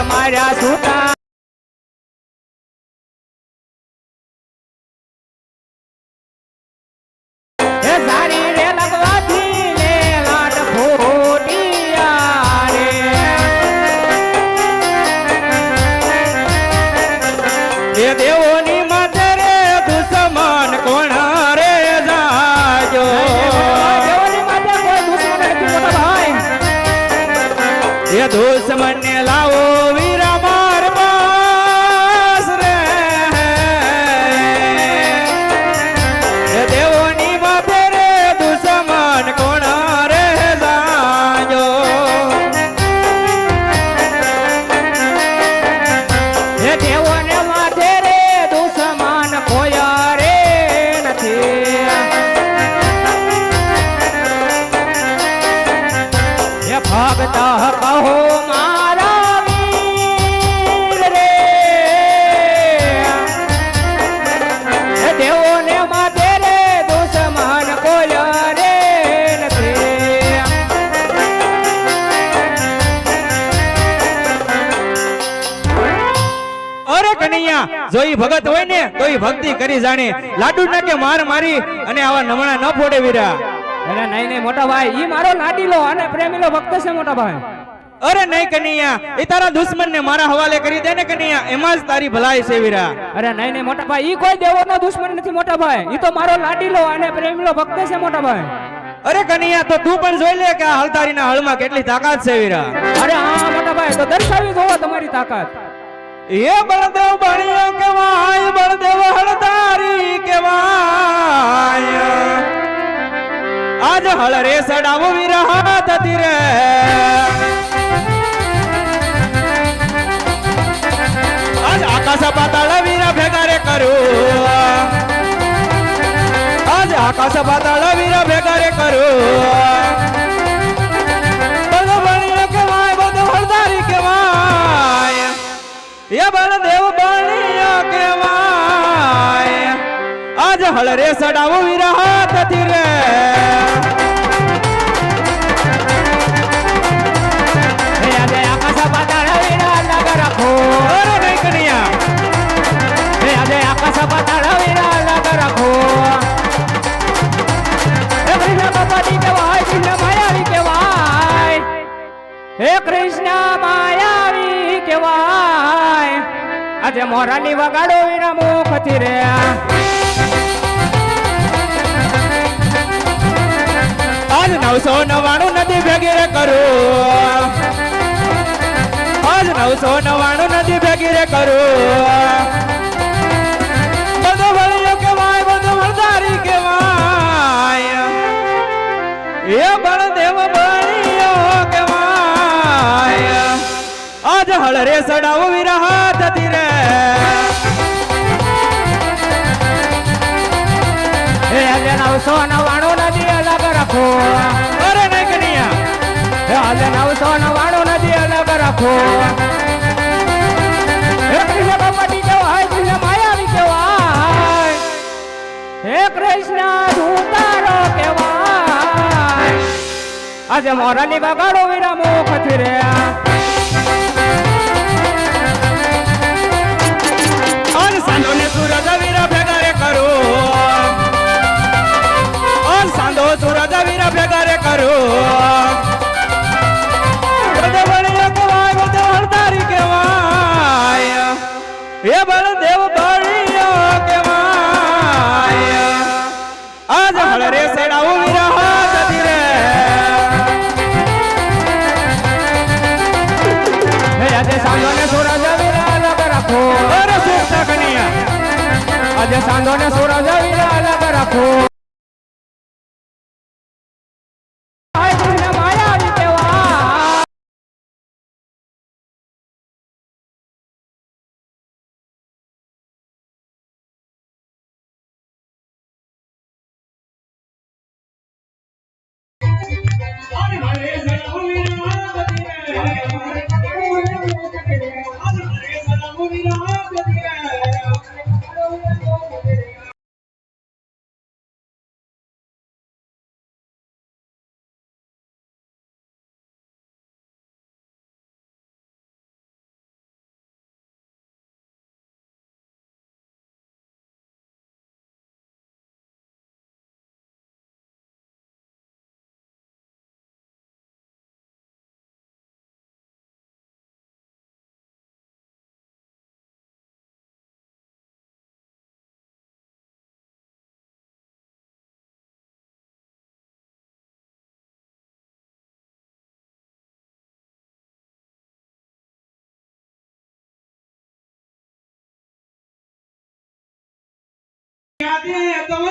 માર્યા છૂટા સારી રે લગવાથી લે લાટ ફોટિયા રે એ દેવોની માથે રે દુશ્મન કોણ રે જાજો દેવોની માથે કોઈ દુશ્મન નથી મોટા ભાઈ એ દુશ્મન ને લાવો વીરા માર પાસ રે એ દેવોની માથે રે દુશ્મન કોણ રે જાજો એ દેવોને માથે રે દુશ્મન કોઈ રે નથી એ ભક્ત કહો મારા વીર રે એ દેવોને માથે રે દુશ્મન કોઈ રે નથી અરે કનૈયા જો ઈ ભગત હોય ને તો ઈ ભક્તિ કરી જાણે લાડુ નાકે માર મારી અને આવા નમણા ન ફોડે વીરા અરે નહીં નહીં મોટા ભાઈ ઈ મારો લાડીલો અને પ્રેમીલો ભક્ત છે મોટા ભાઈ અરે નહીં કનૈયા એ તારા દુશ્મન ને મારા હવાલે કરી દે ને કનૈયા એમાં જ તારી ભલાઈ છે વીરા અરે નહીં નહીં મોટા ભાઈ ઈ કોઈ દેવોનો દુશ્મન નથી મોટા ભાઈ ઈ તો મારો લાડીલો અને પ્રેમીલો ભક્ત છે મોટા ભાઈ અરે કનૈયા તો તું પણ જોઈ લે કે આ હળતારીના હળમાં કેટલી તાકાત છે વીરા અરે હા મોટા ભાઈ તો દર્શાવી જોવો તમારી તાકાત એ બળદેવ બણ્યો કેવાય બળદેવ હળતારી કેવાય આજ હળ રે સડાવો વિરહાત તીરે આજ આકાશ પાતાળ વીરા ભેગા રે કરું આજ આકાશ પાતાળ વીરા ભેગા રે કરું બળદેવ બણ્યો કેવાય બળદેવ હળતારી કેવાય એ બળદેવ બણ્યો કેવાય આજ હળ રે સડાવો વિરહાત તીરે હે કૃષ્ણ માયાવી કેવાય આજે મોરાની વગાડો વીરા મુખથી રે આજ 999 નદી ભેગી રે કરું આજ 999 નદી ભેગી રે કરું બધો ભળ્યો કેવાય બધો હળતારી કેવાય એ બળદેવ બળ્યો કેવાય આજ હળ રે સડાવો વિરહાત તીરે એ આજે 999 નદી અલગ રાખો અરે નહીં કનૈયા એ આજે 999 નદી અલગ રાખો હે કૃષ્ણ ભગવતી કેવાય કૃષ્ણ માયાવી કેવાય હે કૃષ્ણ ધૂતારો કેવાય આજે મોરાની બગાડો વીરા મુખથી રે આજ સાંધો ને સૂરજ વીરા ભેગા રે કરું આજ સાંધો સૂરજ વીરા ભેગા રે કરું બધો બળ્યો કેવાય બધો હળતારી કેવાય એ બળદેવ બળ્યો કેવાય આજ હળ રે સડાવો વિરહાત તીરે આજે સાંધો ને સૂરજ વીરા અલગ રાખો અરે સુખતા કનૈયા આજે સાંધો ને સૂરજ વીરા અલગ રાખો સાથે તો